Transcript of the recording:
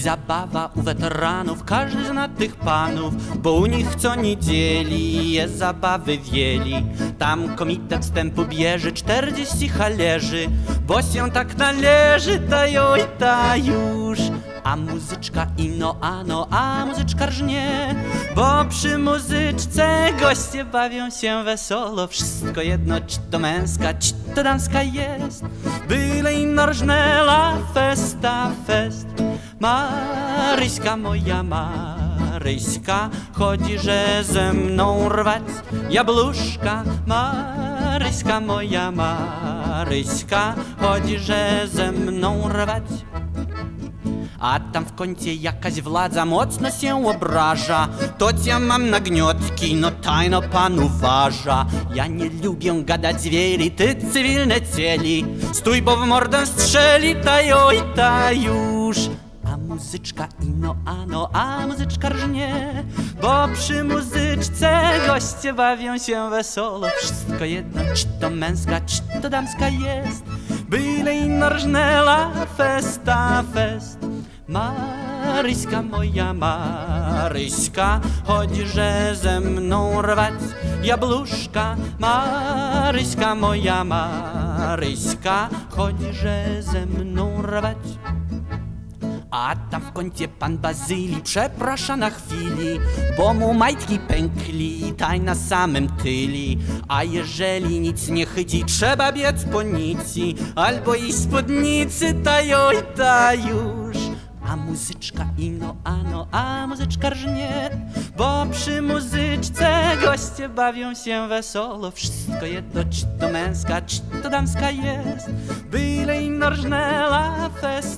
zabawa u weteranów, każdy zna tych panów, bo u nich co niedzieli jest zabawy wieli. Tam komitet wstępu bierze 40 halerzy, bo się tak należy, ta joj, ta już. A muzyczka ino, ano, a muzyczka rżnie, bo przy muzyczce goście bawią się wesoło. Wszystko jedno, czy to męska, czy to damska jest, byle ino rżnęła festa, fest. Maryśka moja, Maryśka, chodzi, że ze mną rwać jabłuszka. Maryśka moja, Maryśka, chodzi, że ze mną rwać. A tam w kącie jakaś władza mocno się obraża. To ja mam nagniotki, no tajno pan uważa. Ja nie lubię gadać zwieri, ty cywilne cieli. Stój, bo w mordę strzeli, ta joj, ta już. A muzyczka ino, ano, a muzyczka rżnie, bo przy muzyczce goście bawią się wesoło. Wszystko jedno, czy to męska, czy to damska jest, byle ino rżnęła festa, fest. Maryśka moja, Maryśka, chodzi, że ze mną rwać jabłuszka. Maryśka moja, Maryśka, chodzi, że ze mną rwać. A tam w kącie pan Bazylii przeprasza na chwili, bo mu majtki pękli, taj na samym tyli. A jeżeli nic nie chyci, trzeba biec po nici, albo i spódnicy, ta joj, ta już. A muzyczka ino, ano, a muzyczka rżnie, bo przy muzyczce goście bawią się wesoło. Wszystko jedno, czy to męska, czy to damska jest, byle ino rżnęła fest.